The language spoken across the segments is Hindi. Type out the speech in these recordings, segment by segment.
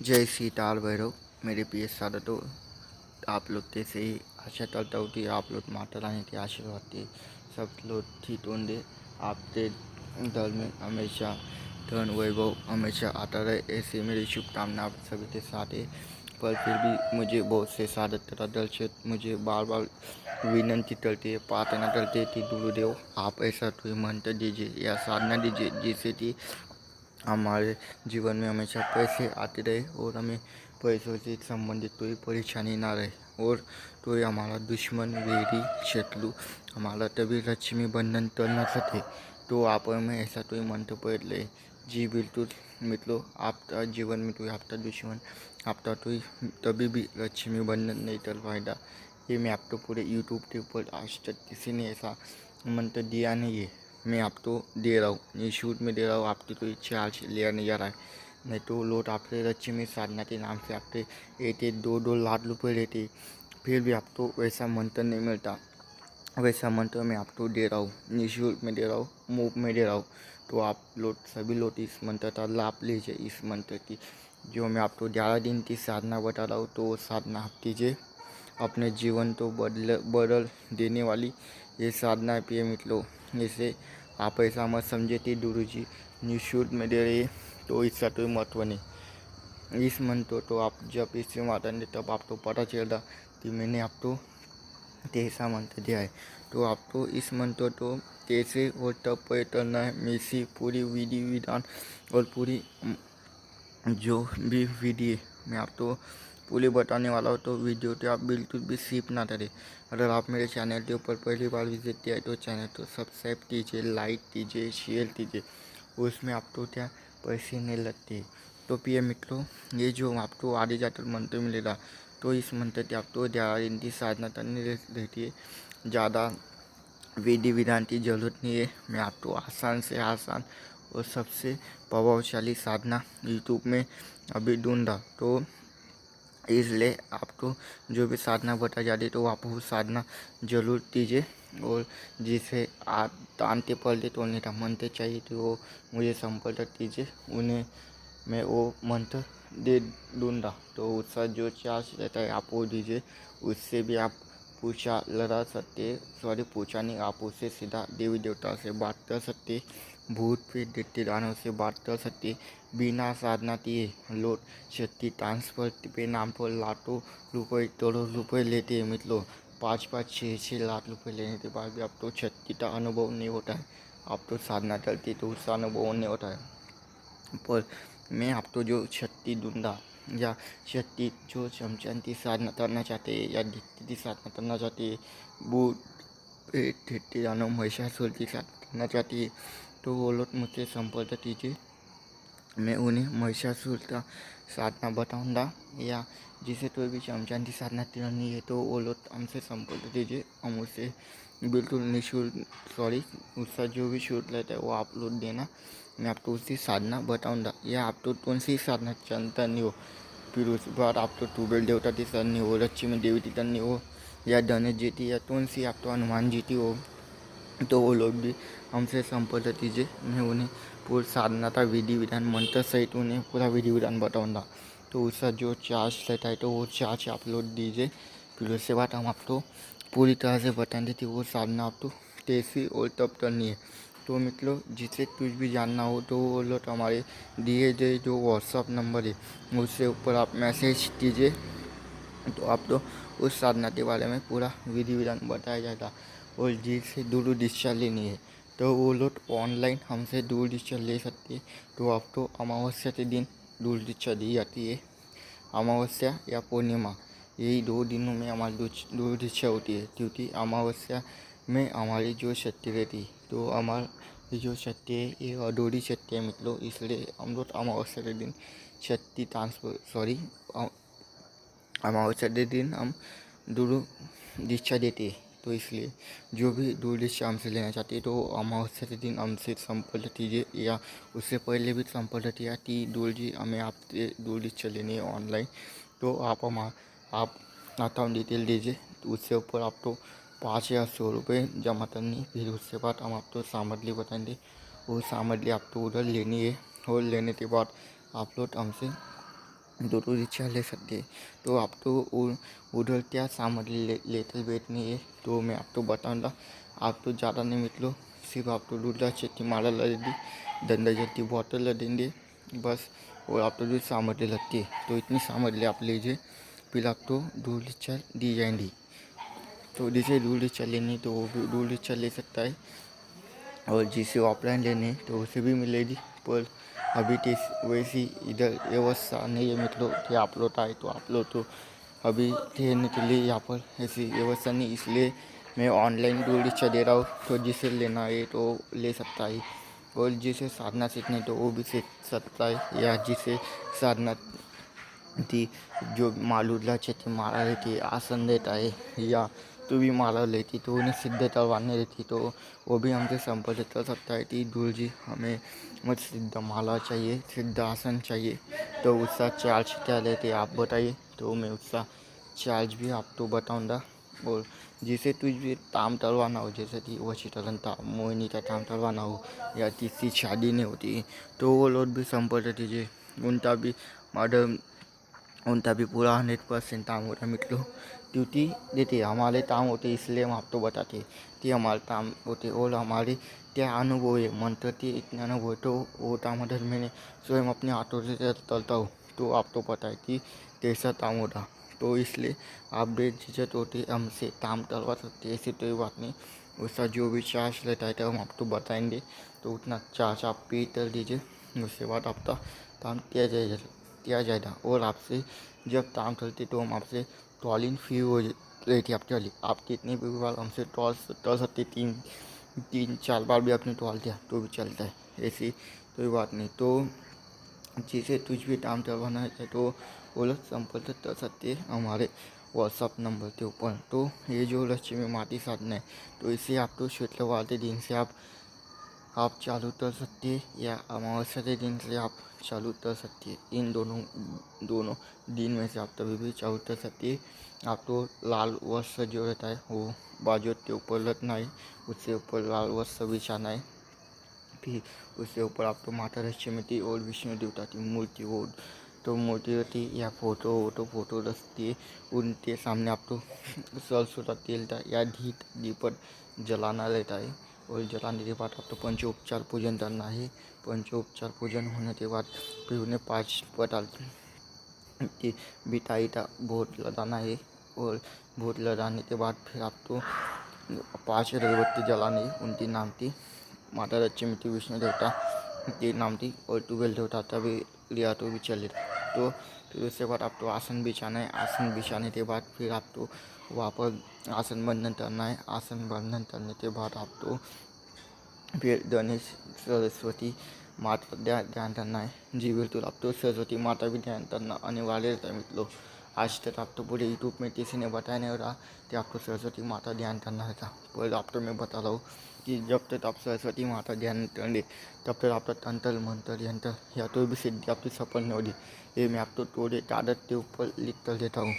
जय श्री ताल भैरव। मेरे प्रिय साधकों, आप लोग कैसे ही आशा करता हूँ कि आप लोग माता रानी के आशीर्वाद के सब लोग ठीक होंगे। आपके दल में हमेशा धन वैभव हमेशा आता रहे, ऐसी मेरी शुभकामना आप सभी के साथ है। पर फिर भी मुझे बहुत से साधक तथा दर्शक मुझे बार बार विनंती करते हैं, प्रार्थना करते हैं कि गुरुदेव आप ऐसा कोई मंत्र दीजिए या साधना दीजिए जिससे कि हमारे जीवन में हमेशा पैसे आते रहे और हमें पैसों से संबंधित कोई परेशानी ना रहे और कोई हमारा दुश्मन वेरी शत्रु हमारा तभी लक्ष्मी बंधन कर न सके। तो आप हमें ऐसा कोई मंत्र पढ़ ले। जी बिल्कुल मित्रों, आपका जीवन में कोई आपका दुश्मन आपका कोई तभी भी लक्ष्मी बंधन नहीं कर पाएगा। ये मैं आपको पूरे यूट्यूब के ऊपर आज तक किसी ने ऐसा मंत्र दिया नहीं है। मैं आपको दे रहा हूँ, निःशुल्क में दे रहा हूँ, आपकी कोई चार्ज लिया नहीं जा रहा है। नहीं तो लोग आपके लक्ष्मी साधना के नाम से आपके 1-2 लाख रुपए लेते, फिर भी आपको वैसा मंत्र नहीं मिलता। वैसा मंत्र मैं आपको दे रहा हूँ, निःशुल्क में दे रहा हूँ, मुफ्त में दे रहा हूँ। तो आप लोग सभी लोग इस मंत्र का लाभ लीजिए। इस मंत्र की जो मैं आपको 11 दिन की साधना बता रहा हूँ, तो वो साधना आप कीजिए। अपने जीवन को बदल देने वाली ये साधना है प्रिय मित्रों। जैसे आप ऐसा मत समझे कि गुरु जी निःशुल्क में दे रहे तो इसका कोई महत्व नहीं। इस मंत्र तो आप जब इससे माता ने तब आपको पता चलेगा कि मैंने आपको कैसा मंत्र दिया है। तो आपको इस मंत्र को कैसे और तब प्रयोग करना है, मैं इसी पूरी विधि विधान और पूरी जो भी विधि है मैं आपको पूरी बताने वाला हूँ। तो वीडियो को आप बिल्कुल भी स्किप ना करें। अगर आप मेरे चैनल के ऊपर पहली बार विजिट किया है तो चैनल को सब्सक्राइब कीजिए, लाइक कीजिए, शेयर कीजिए। उसमें आपको क्या पैसे नहीं लगते। तो प्रिय मित्रों, ये जो आपको आगे जाकर मंत्र मिलेगा, तो इस मंत्र की आपको 11 दिन की साधना करनी रहती है। ज़्यादा विधि विधान की जरूरत नहीं है। मैं आपको आसान से आसान और सबसे प्रभावशाली साधना यूट्यूब में अभी ढूंढा, तो इसलिए आपको जो भी साधना बताई जाती है तो आप वो साधना जरूर कीजिए। और जिसे आप तानते पढ़ते तोड़ने का मंत्र चाहिए तो वो मुझे संपर्क कीजिए, उन्हें मैं वो मंत्र दे दूँगा। तो उसका जो चार्ज रहता है आप वो दीजिए। उससे भी आप पूछा लड़ा सकते, सॉरी पूछा नहीं, आप उससे सीधा देवी देवता से बात कर सकते, भूत प्रेत दैत्य दानव से बात कर सकते। बिना साधना किए लोग शक्ति ट्रांसफर पे नाम पर लाखों रुपये करोड़ रुपये लेते हैं मित्रों। 5-5, 6-6 लाख रुपये लेने के बाद भी आपको शक्ति का अनुभव नहीं होता है। आप तो साधना करते तो उसका अनुभव नहीं होता है। पर मैं आपको जो शक्ति दूंगा या शक्ति जो चमचन की साधना करना चाहते हैं या दिक्कत की साधना करना चाहते हैं, वो ठेठी जानो महिषासुर की साधना करना चाहती है, तो वो लोग मुझसे संपर्क कीजिए। मैं उन्हें महिषासुर का साधना बताऊंगा। या जिसे कोई भी चमचन की साधना करनी है तो वो लोग हमसे संपर्क कीजिए। हम उससे बिल्कुल निःशुल्क, सॉरी उसका जो भी शुल्क रहता है वो आप लोग देना। मैं आपको उसकी साधना बताऊंगा। या आपको कौन सी साधना करनी हो, फिर उसके बाद आपको कुबेर देवता की करनी हो, लक्ष्मी देवी की करनी हो, या गणेश जी की, या कौन सी आपको हनुमान जी की हो, तो वो लोग भी हमसे संपर्क कीजिए। मैं उन्हें पूरी साधना का विधि विधान मंत्र सहित उन्हें पूरा विधि विधान बताऊँगा। तो उसका जो चार्ज रहता है तो वो चार्ज आप लोग दीजिए। फिर उसके बाद हम आपको पूरी तरह से बताएंगे कि वो साधना आपको कैसी और तब करनी है। तो मित्रों, जिसे कुछ भी जानना हो तो वो लोग हमारे दिए गए जो व्हाट्सअप नंबर है उससे ऊपर आप मैसेज कीजिए, तो आपको उस साधना के बारे में पूरा विधि विधान बताया जाएगा। और जिसे दूर दीक्षा लेनी है तो वो लोग ऑनलाइन हमसे दूर दीक्षा ले सकते हैं। तो आपको अमावस्या के दिन दूर दीक्षा दी जाती है। अमावस्या या पूर्णिमा, यही 2 दिनों में हमारी दूर दीक्षा होती है, क्योंकि अमावस्या में हमारी जो शक्ति रहती है, तो हमारी जो शक्ति है ये अधूरी शक्ति है मित्रों। इसलिए हम लोग अमावस्या के दिन शक्ति ट्रांसफर, सॉरी अमावस्या के दिन हम दूर दीक्षा देते हैं। तो इसलिए जो भी दूर दीक्षा हमसे लेना चाहती है तो अमावस्या के दिन हमसे संपर्क कीजिए। या उससे पहले भी संपर्क किया कि दूर जी हमें आपसे दूर दीक्षा लेनी है ऑनलाइन, तो आप अकाउंट डिटेल दीजिए। तो उससे ऊपर आपको 5 या 100 रुपये जमा करनी। फिर उसके बाद हम आपको सामग्री बताएंगे, वो सामग्री आपको उधर लेनी है। और लेने के बाद आप लोग हमसे दो रिचार्ज ले सकते हैं। तो आप तो उधर क्या सामग्री लेते बैठनी है तो मैं आपको बताऊँगा। आप तो ज़्यादा नहीं निकलो, सिर्फ आप तो दूध चट्टी माला लगेगी, धंधा जट्टी बॉटल लगेंगे बस। और आप तो दूध सामग्री लगती है तो इतनी सामग्री आप लीजिए, फिर आप तो दूध रिचार्ज दी जाएंगी। तो जिसे दूध रिचार्ज लेनी तो वो भी दूध रिचार्ज ले सकता है, और जिसे ऑफलाइन लेने हैं तो उसे भी मिलेगी। पर अभी तो वैसी इधर व्यवस्था नहीं है, मतलब कि आप लोग आए तो आप लोग तो अभी ठहरने के लिए यहाँ पर ऐसी व्यवस्था नहीं, इसलिए मैं ऑनलाइन दूर रिक्शा दे रहा हूँ। तो जिसे लेना है तो ले सकता है, और जिसे साधना सीखनी तो वो भी सीख सकता है। या जिसे साधना ती जो मालूला छेती मारा रहती आसन देता है, या तू भी माला लेती तो उन्हें सिद्ध करवाने रहती तो वो भी हमसे संपर्क कर सकता है कि दूर जी हमें मत सिद्ध माला चाहिए, सिद्ध आसन चाहिए, तो उसका चार्ज क्या लेते आप बताइए, तो मैं उसका चार्ज भी आपको बताऊँगा। और जिसे तुझे ताम तलवाना हो, जैसे कि वशी तरन ताम मोहिनी का ताम तलवाना हो, या किसी शादी नहीं होती तो वो लोग भी संपर्क कीजिए। उनका भी मर्डर उनका भी पूरा 100% काम होता है मित्रों। ड्यूटी देती है हमारे काम होते, इसलिए हम आपको बताते कि हमारे काम होते, और हमारे क्या अनुभव है मंत्र के इतने अनुभव है, तो वो काम अगर मैंने स्वयं अपने हाथों से तलता हूँ तो आपको पता है कि कैसा काम होता। तो इसलिए आप बेझिझक होते हमसे काम तलवा सकते, ऐसी कोई बात नहीं। उसका जो भी चार्ज लेता है तो हम आपको बताएंगे, तो उतना चार्ज आप पे कर दीजिए। उसके बाद आपका काम किया जाएगा। और आपसे जब काम करते तो हम आपसे टॉलिंग फी हो रही थी आपके वाली, आप कितनी भी बार हमसे टॉल सकते, तीन चार बार भी आपने टॉल दिया तो भी चलता है, ऐसी कोई बात नहीं। तो जिसे कुछ भी काम करवाना है तो वो लोग संपर्क कर सकते हैं हमारे व्हाट्सअप नंबर के ऊपर। तो ये जो लक्ष्मी माटी साधना है तो इसे आप तो शुक्रवार के दिन से आप चालू कर सकती है, या अमावस्या के दिन से आप चालू कर सकती है। इन दोनों दिन में से आप तभी भी चालू कर सकती है। आपको लाल वस्त्र जो रहता है वो बाजू के ऊपर रखना है, उससे ऊपर लाल वस्त्र बिछाना है। फिर उसके ऊपर आपको माता लक्ष्मी की और विष्णु देवता की मूर्ति हो तो मूर्ति रहती है, या फोटो रखती है, उनके सामने आपको सरसों का तेल या घी दीपक जलाना रहता है। और जलाने के बाद आपको पंचोपचार पूजन करना है। पंचोपचार पूजन होने के बाद फिर उन्हें 5 प्रकार की मिठाई का भोग लगाना है। और भोग लगाने के बाद फिर आपको 5 अगरबत्ती जलानी है, उनकी नाम की माता लक्ष्मी की, विष्णु देवता के नाम की, और 12 देवता तभी लिया तो भी चलेगा। तो फिर उसके बाद आपको आसन बिछाना है। आसन बिछाने के बाद फिर आपको वापस आसन बंधन करना है। आसन बंधन करने के बाद आपको फिर गणेश सरस्वती माता ध्यान करना है। जी बिल्कुल, आप तो सरस्वती माता भी ध्यान करना अनिवार्य रहता है मित्रों। आज तक आप तो पूरे यूट्यूब में किसी ने बताया नहीं रहा कि आपको सरस्वती माता ध्यान करना रहता, पर आप तो मैं बता रहा हूँ कि जब तक आप सरस्वती माता ध्यान करेंगे तब तक आपका तंत्र मंत्र यंत्र या तो भी सिद्धि आपकी सफल नहीं होगी। ये मैं आपको थोड़े कागज के ऊपर लिख कर देता हूँ।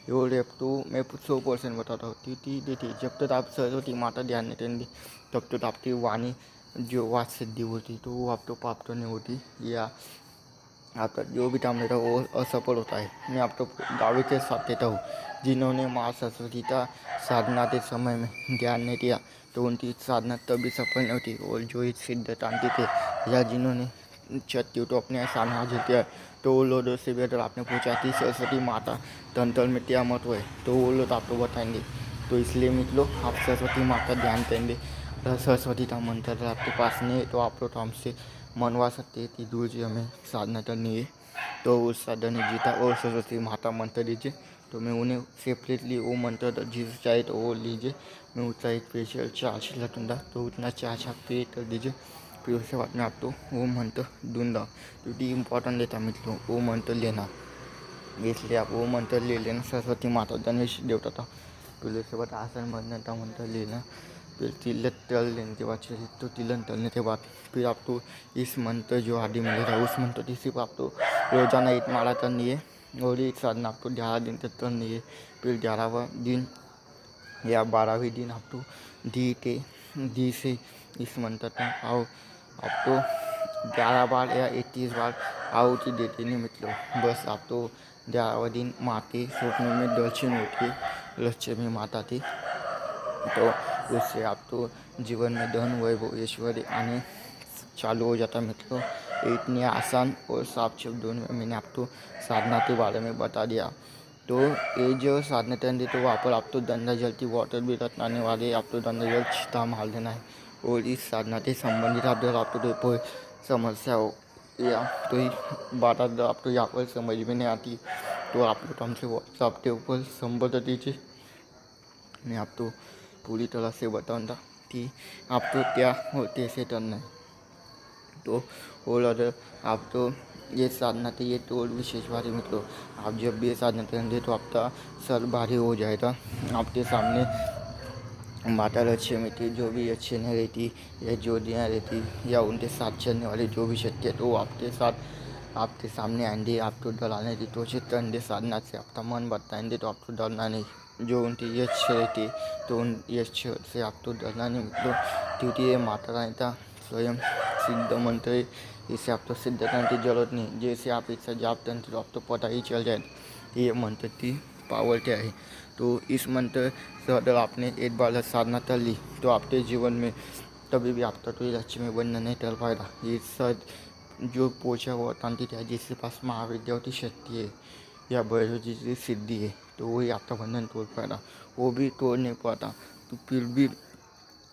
ये रेप तो मैं 100% बताता हूँ। देखिए जब तक आप सरस्वती माता ध्यान नहीं करेंगे तब तक आपकी वाणी जो वाद सिद्धि होती तो वो आप तो प्राप्त नहीं होती, या आपका जो भी काम रहता है वो असफल होता है। मैं आपको दावे के साथ देता हूँ, जिन्होंने माँ सरस्वती का साधना के समय में ध्यान नहीं दिया तो उनकी साधना तभी सफल नहीं होती। और जो इस सिद्धांत थे या जिन्होंने छत्ती तो अपने सामने हाजिर किया, तो वो लोगों से भी अगर आपने पूछा कि सरस्वती माता तंत्र में क्या महत्व है तो वो लोग आपको बताएंगे। तो इसलिए मित्रों आप सरस्वती माता ध्यान देंगे। सरस्वती का मंत्र आपके पास नहीं है तो आप लोग हमसे मनवा सकते हैं कि दूर जी हमें साधना करनी है, तो उस साधना जीता और सरस्वती माता मंत्र दीजिए। तो मैं उन्हें सेपरेटली वो मंत्र जिस चाहे तो वो लीजिए, मैं उसका एक स्पेशल चार्ज लगूँगा, तो उतना चार्ज आप पे कर दीजिए। फिर उसके बाद में आपको वो मंत्र दूंगा, क्योंकि इम्पोर्टेंट लेता मित्रों वो मंत्र लेना, इसलिए आप वो मंत्र ले लेना सरस्वती माता गणेश देवता था। फिर उसके बाद आसन बंधन का मंत्र लेना। फिर तिलक तल लेने के बाद चलिए, तो तिलक तलने के बाद फिर आपको इस मंत्र जो आदि मिलेगा उस मंत्र की सिर्फ आपको रोजाना एक माला करनी है, और एक साधना आपको 11 दिन तक करनी है। फिर 11वां दिन या 12वें दिन आपको दी से इस मंत्र का आपको 11 बार या 31 बार आहुति देते नहीं मित्रों। बस आप तो 11वें दिन माते स्वप्न में दर्शन होती लक्ष्मी माता थी, तो उससे आप तो जीवन में धन वैभव ऐश्वर्य आने चालू हो जाता मित्रों। इतने आसान और साफ शब्दों में मैंने आपको साधना के बारे में बता दिया। तो ये जो साधना टंडी तो वहाँ पर आप तो गंगा जल की वाटर भी रतनाने वाले, आप तो गंगा जल छिटा मार देना है। और इस साधना से संबंधित अगर आपको कोई समस्या हो या कोई बात अगर आपको यहाँ पर समझ में नहीं आती तो आप लोग हमसे व्हाट्सएप के ऊपर संपर्क कीजिए। मैं आपको पूरी तरह से बताऊंगा कि आपको क्या और कैसे करना है। तो और अगर आप तो ये साधना तो ये तो और विशेष बात है मित्रों, आप जब भी ये साधना करेंगे तो आपका सर भारी हो जाएगा। आपके सामने माता लक्ष्मी की जो भी अच्छी नहीं रहती या ज्योतियाँ रहती या उनके साथ चलने वाले जो भी शक्ति है तो आपके साथ आपके सामने आएंगे, आपको डराने की कोशिश करेंगे। साधना से आपका मन बताएंगे तो आपको डरना नहीं। जो उनकी यश रहती तो उन यश से आपको डरना नहीं मित्रों, क्योंकि ये माता रानी का स्वयं सिद्ध मंत्र है। इसे आपको सिद्ध करने की जरूरत नहीं, जैसे आप इससे जाप करें तो आपको पता ही चल जाए ये मंत्र की पावर क्या है। तो इस मंत्र से अगर आपने एक बार साधना कर ली तो आपके जीवन में कभी भी आपका कोई लक्ष्मी बनना नहीं कर पाएगा। ये सब जो पूछा हुआ तांत्रिक है जिसके पास महाविद्याओं की शक्ति है या भैरव जी की सिद्धि है तो वही आपका बंधन तोड़ पाएगा, वो भी तोड़ नहीं पाता। तो फिर भी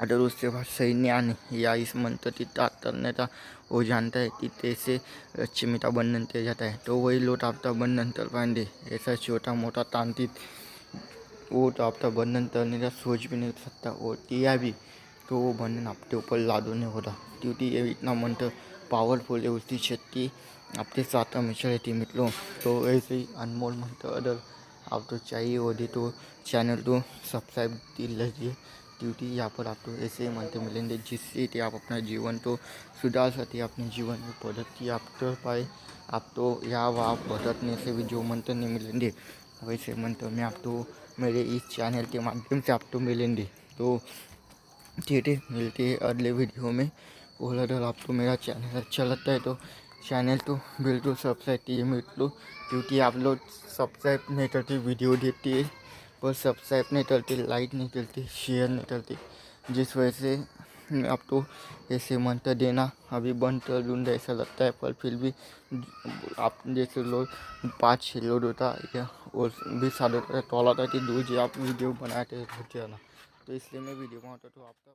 अगर उसके पास सही ज्ञान या इस मंत्र की ताक करने का वो जानता है कि कैसे लक्ष्मी का बंधन किया जाता है तो वही लोग आपका बंधन कर पाएंगे। ऐसा छोटा मोटा तांत्रिक वो तो आपका बंधन करने का सोच भी नहीं सकता, और किया भी तो वो बंधन आपके ऊपर लागू नहीं होता, क्योंकि ये इतना मंत्र पावरफुल है। उसकी शक्ति आपके साथ हमेशा रहती है मित्रों। तो ऐसे ही अनमोल मंत्र अगर आपको चाहिए होगी तो चैनल को सब्सक्राइब कर लीजिए, क्योंकि यहाँ पर आपको ऐसे ही मंत्र मिलेंगे जिससे कि आप अपना जीवन को सुधार सके, अपने जीवन में प्रगति आप कर पाए। आप तो यहाँ वहाँ भटकने से भी जो मंत्र नहीं मिलेंगे वैसे मंत्र में आपको मेरे इस चैनल के माध्यम से आपको मिलेंगे। तो ठीक है, मिलते हैं अगले वीडियो में। और अगर आपको मेरा चैनल अच्छा लगता है तो चैनल को बिल्कुल सब्सक्राइब कीजिए मित्रों, क्योंकि आप लोग सब्सक्राइब नहीं करते वीडियो देखते हैं पर सब्सक्राइब नहीं करते, लाइक नहीं करते, शेयर नहीं करते, जिस वजह से मैं आपको ऐसे मंत्र देना अभी बंद कर दूँगा ऐसा लगता है। पर फिर भी आप जैसे लोग 5-6 लोग होता या और भी सारे तोला था कि दूर आप वीडियो बनाते रहते ना, तो इसलिए मैं वीडियो बनाता तो आपका